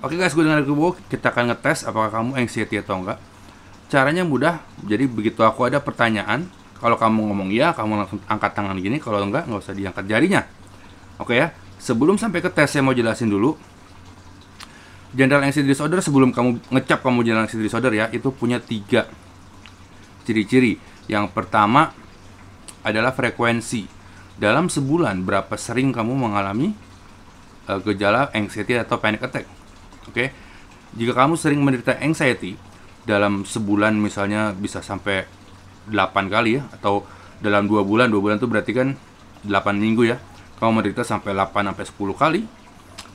Oke guys, gue dengan Kubo, kita akan ngetes apakah kamu anxiety atau enggak. Caranya mudah, jadi begitu aku ada pertanyaan, kalau kamu ngomong iya, kamu langsung angkat tangan gini, kalau enggak, nggak usah diangkat jarinya. Oke ya, sebelum sampai ke tes, saya mau jelasin dulu. General anxiety disorder, sebelum kamu ngecap kamu general anxiety disorder ya, itu punya 3 ciri-ciri. Yang pertama adalah frekuensi. Dalam sebulan, berapa sering kamu mengalami gejala anxiety atau panic attack. Oke, jika kamu sering menderita anxiety dalam sebulan, misalnya bisa sampai 8 kali ya, atau dalam 2 bulan, 2 bulan itu berarti kan 8 minggu ya, kamu menderita sampai 8 sampai 10 kali,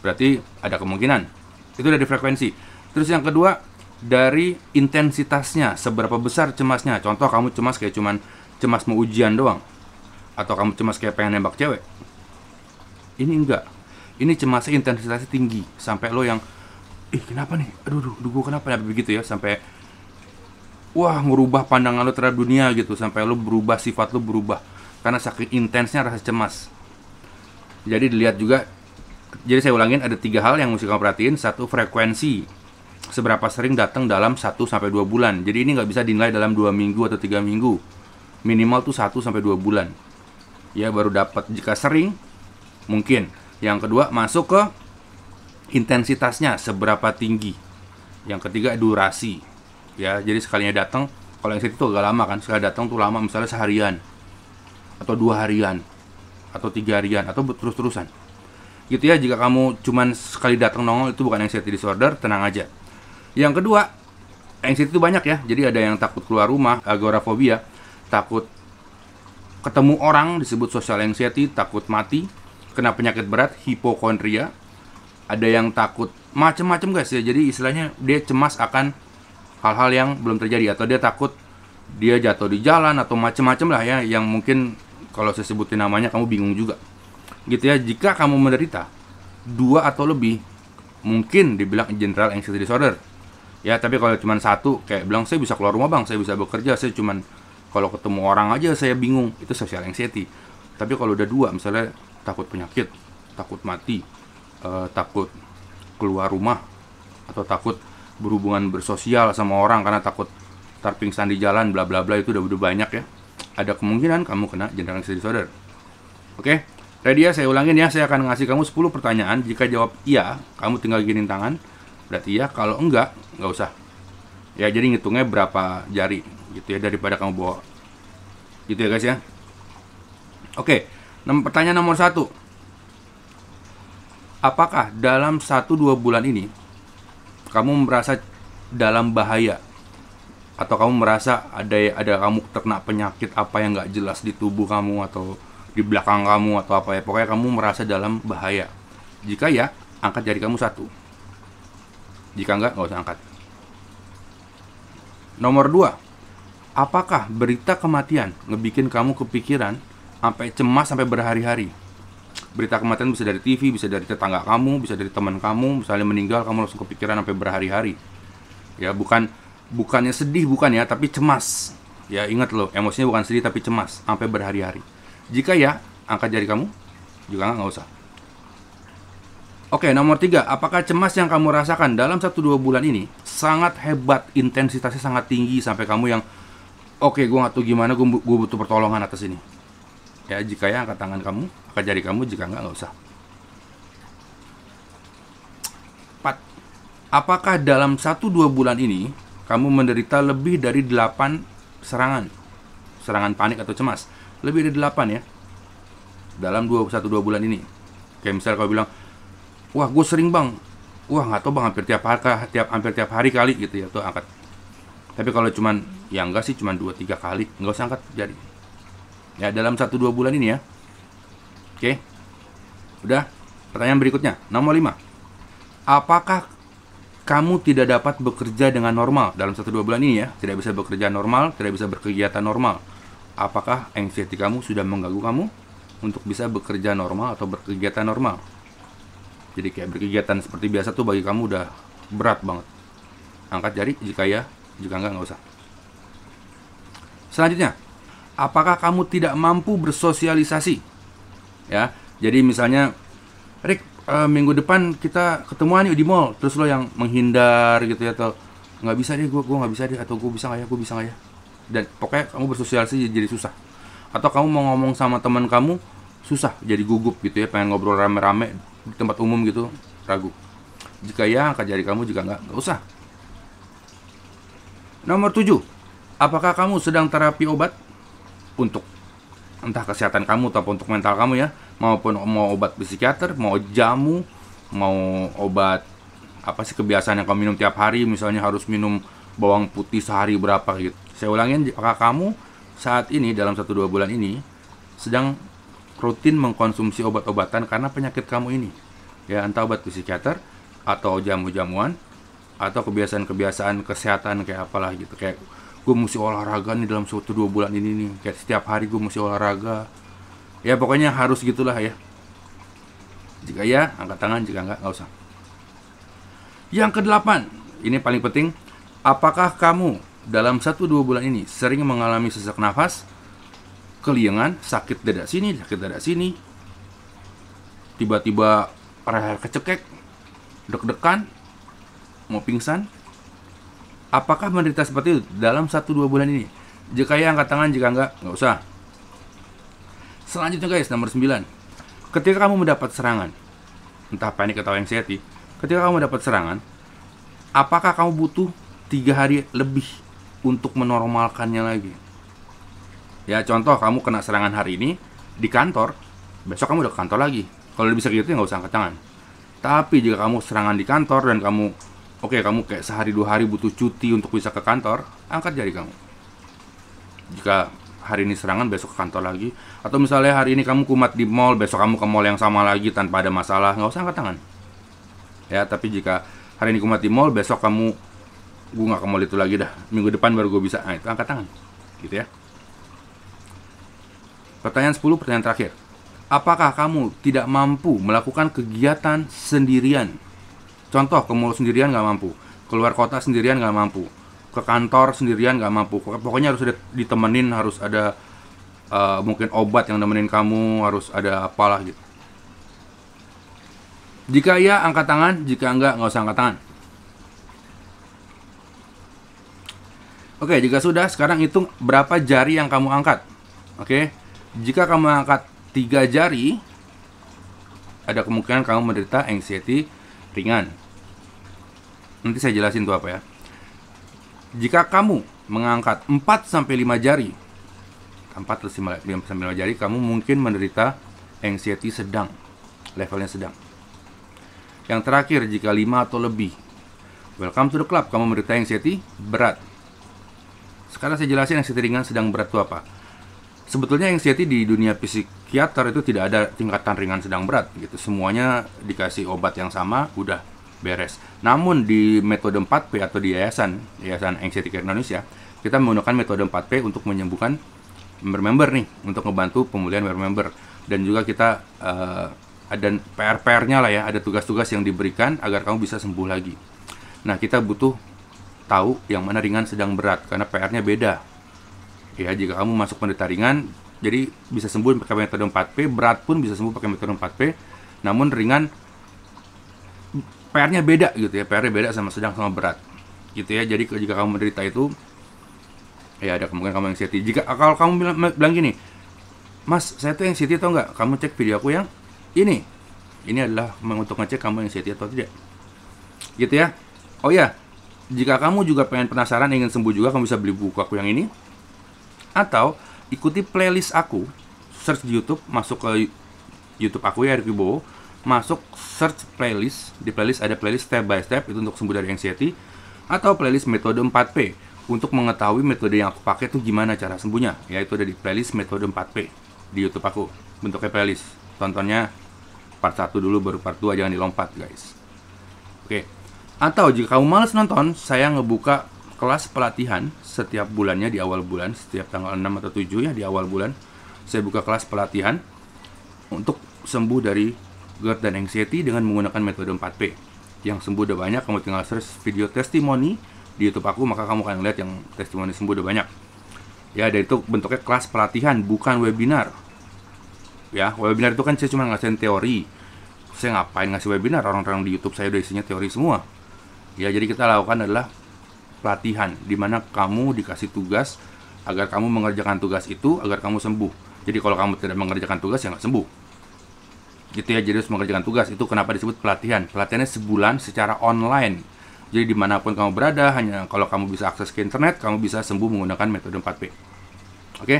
berarti ada kemungkinan. Itu dari frekuensi. Terus yang kedua, dari intensitasnya, seberapa besar cemasnya. Contoh, kamu cemas kayak cuman cemas mau ujian doang, atau kamu cemas kayak pengen nembak cewek. Ini enggak. Ini cemasnya intensitasnya tinggi, sampai lo yang kenapa nih, aduh gue kenapa ya, begitu ya, sampai wah ngerubah pandangan lo terhadap dunia gitu, sampai lo berubah, sifat lo berubah karena saking intensnya rasa cemas. Jadi dilihat juga, jadi saya ulangin, ada 3 hal yang mesti kamu perhatiin. Satu, frekuensi, seberapa sering datang dalam 1 sampai 2 bulan. Jadi ini nggak bisa dinilai dalam 2 minggu atau 3 minggu, minimal tuh 1 sampai 2 bulan ya, baru dapat. Jika sering, mungkin. Yang kedua, masuk ke intensitasnya, seberapa tinggi. Yang ketiga, durasi ya, jadi sekalinya datang, kalau yang itu agak lama kan, sekali datang tuh lama, misalnya seharian atau 2 harian atau 3 harian atau terus-terusan gitu ya. Jika kamu cuman sekali datang nongol, itu bukan anxiety disorder, tenang aja. Yang kedua, anxiety itu banyak ya, jadi ada yang takut keluar rumah, agorafobia, takut ketemu orang, disebut social anxiety, takut mati, kena penyakit berat, hipokondria. Ada yang takut macem-macem guys ya, jadi istilahnya dia cemas akan hal-hal yang belum terjadi, atau dia takut dia jatuh di jalan, atau macem-macem lah ya, yang mungkin kalau saya sebutin namanya kamu bingung juga gitu ya. Jika kamu menderita 2 atau lebih, mungkin dibilang general anxiety disorder ya. Tapi kalau cuma 1, kayak bilang saya bisa keluar rumah bang, saya bisa bekerja, saya cuman kalau ketemu orang aja saya bingung, itu social anxiety. Tapi kalau udah 2, misalnya takut penyakit, takut mati, takut keluar rumah, atau takut berhubungan bersosial sama orang karena takut ntar pingsan di jalan, bla bla bla, itu udah banyak ya, ada kemungkinan kamu kena general anxiety disorder. Oke, ready ya? Saya ulangin ya, saya akan ngasih kamu 10 pertanyaan. Jika jawab iya, kamu tinggal giniin tangan, berarti iya. Kalau enggak, nggak usah ya, jadi ngitungnya berapa jari gitu ya, daripada kamu bawa gitu ya guys ya. Oke, pertanyaan nomor 1, apakah dalam 1-2 bulan ini kamu merasa dalam bahaya, atau kamu merasa ada kamu terkena penyakit apa yang nggak jelas di tubuh kamu atau di belakang kamu atau apa ya, pokoknya kamu merasa dalam bahaya? Jika ya, angkat jari kamu 1. Jika enggak, nggak usah angkat. Nomor 2, apakah berita kematian ngebikin kamu kepikiran sampai cemas sampai berhari-hari? Berita kematian bisa dari TV, bisa dari tetangga kamu, bisa dari teman kamu, misalnya meninggal, kamu langsung kepikiran sampai berhari-hari ya. Bukannya sedih, bukan ya, tapi cemas ya. Ingat loh, emosinya bukan sedih tapi cemas sampai berhari-hari. Jika ya, angkat jari kamu. Jika nggak usah. Oke, nomor 3, apakah cemas yang kamu rasakan dalam 1-2 bulan ini sangat hebat, intensitasnya sangat tinggi, sampai kamu yang oke, gue nggak tahu gimana, gue butuh pertolongan atas ini ya? Jika ya, angkat tangan kamu, angkat jari kamu. Jika nggak usah. 4, apakah dalam 1-2 bulan ini kamu menderita lebih dari 8 serangan panik atau cemas? Lebih dari 8 ya, dalam 1-2 bulan ini. Kayak misalnya kau bilang, wah gue sering bang, wah nggak tahu bang, hampir tiap hari kali gitu ya, tuh angkat. Tapi kalau cuman, ya enggak sih, cuman 2-3 kali, nggak usah angkat jari ya, dalam 1-2 bulan ini ya. Oke, udah. Pertanyaan berikutnya, nomor 5, apakah kamu tidak dapat bekerja dengan normal dalam 1-2 bulan ini ya? Tidak bisa bekerja normal, tidak bisa berkegiatan normal. Apakah anxiety kamu sudah mengganggu kamu untuk bisa bekerja normal atau berkegiatan normal? Jadi kayak berkegiatan seperti biasa tuh bagi kamu udah berat banget. Angkat jari jika ya, jika nggak usah. Selanjutnya, apakah kamu tidak mampu bersosialisasi? Ya, jadi misalnya, Rick, minggu depan kita ketemuan yuk di mall, terus lo yang menghindar gitu ya, atau nggak bisa deh, gue nggak bisa deh, atau gue bisa nggak ya, gue bisa nggak ya, dan pokoknya kamu bersosialisasi jadi susah, atau kamu mau ngomong sama teman kamu susah, jadi gugup gitu ya, pengen ngobrol rame-rame di tempat umum gitu, ragu. Jika ya, angkat jari kamu, jika nggak usah. Nomor 7, apakah kamu sedang terapi obat untuk entah kesehatan kamu atau untuk mental kamu ya, maupun mau obat psikiater, mau jamu, mau obat apa sih kebiasaan yang kamu minum tiap hari, misalnya harus minum bawang putih sehari berapa gitu. Saya ulangin, apakah kamu saat ini dalam 1-2 bulan ini sedang rutin mengkonsumsi obat-obatan karena penyakit kamu ini ya, entah obat psikiater atau jamu-jamuan atau kebiasaan-kebiasaan kesehatan kayak apalah gitu, kayak gue mesti olahraga nih dalam 1-2 bulan ini nih, kayak setiap hari gue mesti olahraga ya, pokoknya harus gitulah ya. Jika ya, angkat tangan, jika nggak usah. Yang ke-8, ini paling penting, apakah kamu dalam 1-2 bulan ini sering mengalami sesak nafas, keliengan, sakit dada sini, tiba-tiba leher kecekek, deg-degan, mau pingsan? Apakah menderita seperti itu dalam 1-2 bulan ini? Jika ya, angkat tangan, jika nggak usah. Selanjutnya guys, nomor 9. Ketika kamu mendapat serangan, entah panik atau anxiety, ketika kamu mendapat serangan, apakah kamu butuh 3 hari lebih untuk menormalkannya lagi? Ya, contoh kamu kena serangan hari ini di kantor, besok kamu udah ke kantor lagi. Kalau bisa gitu ya nggak usah angkat tangan. Tapi jika kamu serangan di kantor dan kamu kayak sehari 2 hari butuh cuti untuk bisa ke kantor, angkat jari kamu. Jika hari ini serangan, besok ke kantor lagi. Atau misalnya hari ini kamu kumat di mall, besok kamu ke mall yang sama lagi tanpa ada masalah, nggak usah angkat tangan. Ya, tapi jika hari ini kumat di mall, besok gue nggak ke mall itu lagi dah, minggu depan baru gue bisa, nah itu angkat tangan. Gitu ya. Pertanyaan 10, pertanyaan terakhir. Apakah kamu tidak mampu melakukan kegiatan sendirian? Contoh, ke mall sendirian nggak mampu, keluar kota sendirian nggak mampu, ke kantor sendirian nggak mampu. Pokoknya harus ada ditemenin, harus ada mungkin obat yang nemenin kamu, harus ada apalah gitu. Jika ya, angkat tangan. Jika nggak usah angkat tangan. Oke, jika sudah, sekarang hitung berapa jari yang kamu angkat. Oke, jika kamu angkat 3 jari, ada kemungkinan kamu menderita anxiety ringan. Nanti saya jelasin itu apa ya. Jika kamu mengangkat 4-5 jari, 4-5 jari, kamu mungkin menderita anxiety sedang, levelnya sedang. Yang terakhir, jika 5 atau lebih, welcome to the club, kamu menderita anxiety berat. Sekarang saya jelasin anxiety ringan, sedang, berat itu apa. Sebetulnya anxiety di dunia psikiater itu tidak ada tingkatan ringan, sedang, berat gitu. Semuanya dikasih obat yang sama, udah beres. Namun di metode 4P atau di Yayasan Anxiety Care Indonesia, kita menggunakan metode 4P untuk menyembuhkan member nih, untuk membantu pemulihan member. Dan juga kita ada PR-nya lah ya, ada tugas-tugas yang diberikan agar kamu bisa sembuh lagi. Nah, kita butuh tahu yang mana ringan, sedang, berat, karena PR-nya beda. Ya, jika kamu masuk penderita ringan, jadi bisa sembuh pakai metode 4P, berat pun bisa sembuh pakai metode 4P. Namun ringan PR-nya beda gitu ya, PR-nya beda sama sedang sama berat. Gitu ya. Jadi jika kamu menderita itu, ya ada kemungkinan kamu anxiety. Jika kalau kamu bilang gini, "Mas, saya tuh anxiety atau enggak?" Kamu cek video aku yang ini. Ini adalah untuk ngecek kamu anxiety atau tidak. Gitu ya. Oh ya, jika kamu juga pengen penasaran, ingin sembuh juga, kamu bisa beli buku aku yang ini. Atau ikuti playlist aku, search di YouTube, masuk ke YouTube aku ya, Erick Wibowo, masuk search playlist, di playlist ada playlist step by step, itu untuk sembuh dari anxiety, atau playlist metode 4P, untuk mengetahui metode yang aku pakai itu gimana cara sembuhnya, yaitu ada di playlist metode 4P di YouTube aku, bentuknya playlist. Tontonnya part 1 dulu, baru part 2, jangan dilompat guys. Oke. Atau jika kamu malas nonton, saya ngebuka kelas pelatihan setiap bulannya di awal bulan, setiap tanggal 6 atau 7 ya, di awal bulan saya buka kelas pelatihan untuk sembuh dari GERD dan anxiety dengan menggunakan metode 4P. Yang sembuh udah banyak, kamu tinggal search video testimoni di YouTube aku, maka kamu akan lihat yang testimoni sembuh udah banyak. Ya, dan itu bentuknya kelas pelatihan, bukan webinar. Ya, webinar itu kan saya cuma ngasihin teori. Saya ngapain ngasih webinar, orang-orang di YouTube saya udah isinya teori semua. Ya, jadi kita lakukan adalah pelatihan, di mana kamu dikasih tugas agar kamu mengerjakan tugas itu agar kamu sembuh. Jadi kalau kamu tidak mengerjakan tugas ya nggak sembuh. Gitu ya, jadi harus mengerjakan tugas. Itu kenapa disebut pelatihan. Pelatihannya sebulan secara online. Jadi dimanapun kamu berada, hanya kalau kamu bisa akses ke internet, kamu bisa sembuh menggunakan metode 4P. Oke?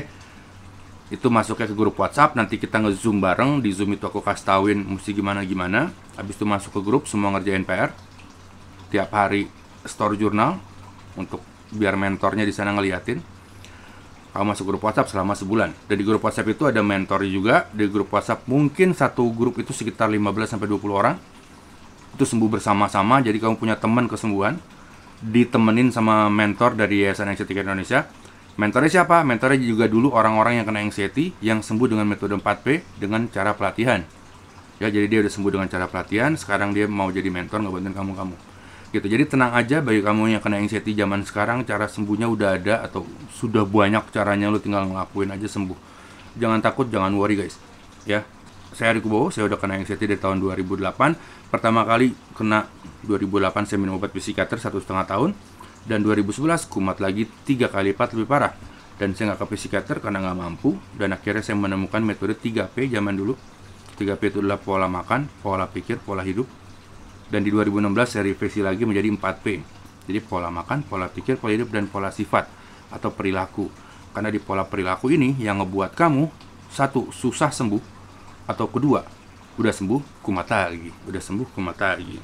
Itu masuknya ke grup WhatsApp, nanti kita nge-zoom bareng. Di Zoom itu aku kasih tauin mesti gimana-gimana. Habis itu masuk ke grup, semua ngerjain PR. Tiap hari store jurnal untuk biar mentornya di sana ngeliatin. Kamu masuk grup WhatsApp selama sebulan. Dan di grup WhatsApp itu ada mentor juga. Di grup WhatsApp mungkin satu grup itu sekitar 15-20 orang. Itu sembuh bersama-sama, jadi kamu punya teman kesembuhan. Ditemenin sama mentor dari Yayasan Anxiety Care Indonesia. Mentornya siapa? Mentornya juga dulu orang-orang yang kena anxiety, yang sembuh dengan metode 4P dengan cara pelatihan. Ya, jadi dia udah sembuh dengan cara pelatihan, sekarang dia mau jadi mentor ngebantuin kamu-kamu. Gitu. Jadi tenang aja bagi kamu yang kena anxiety zaman sekarang, cara sembuhnya udah ada atau sudah banyak caranya, lu tinggal ngelakuin aja sembuh. Jangan takut, jangan worry guys. Ya. Saya Ari Kubowo, saya udah kena anxiety dari tahun 2008. Pertama kali kena 2008 saya minum obat psikiater 1,5 tahun. Dan 2011 kumat lagi 3 kali lipat lebih parah. Dan saya nggak ke psikiater karena nggak mampu. Dan akhirnya saya menemukan metode 3P zaman dulu. 3P itu adalah pola makan, pola pikir, pola hidup. Dan di 2016 saya revisi lagi menjadi 4P. Jadi pola makan, pola pikir, pola hidup, dan pola sifat atau perilaku. Karena di pola perilaku ini yang ngebuat kamu, satu, susah sembuh. Atau kedua, udah sembuh, kumat lagi. Udah sembuh, kumat lagi.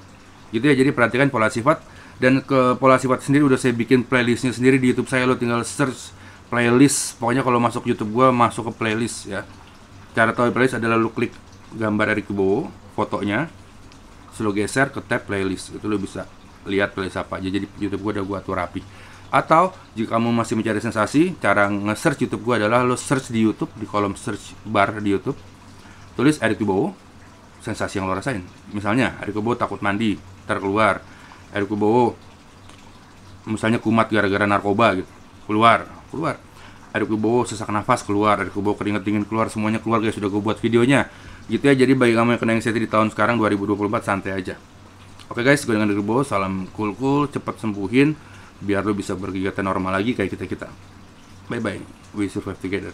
Gitu ya, jadi perhatikan pola sifat. Dan ke pola sifat sendiri udah saya bikin playlistnya sendiri di YouTube saya. Lo tinggal search playlist. Pokoknya kalau masuk YouTube gua, masuk ke playlist ya. Cara tahu playlist adalah lo klik gambar Ari Kubowo, fotonya, lo geser ke tab playlist. Itu lo bisa lihat playlist apa aja. Jadi YouTube gua udah gua atur rapi. Atau jika kamu masih mencari sensasi, cara nge-search YouTube gua adalah lo search di YouTube, di kolom search bar di YouTube, tulis Ari Kubowo, sensasi yang lo rasain. Misalnya Ari Kubowo takut mandi, ntar keluar. Ari Kubowo misalnya kumat gara-gara narkoba gitu, keluar. Ari Kubowo sesak nafas, keluar. Ari Kubowo keringet dingin, keluar. Semuanya keluar guys, sudah gue buat videonya gitu ya. Jadi bagi kamu yang kena anxiety di tahun sekarang 2024, santai aja. Oke guys, gue dengan Ari Kubowo, salam cool, cepet sembuhin biar lo bisa berkegiatan normal lagi kayak kita. Bye bye, we survive together.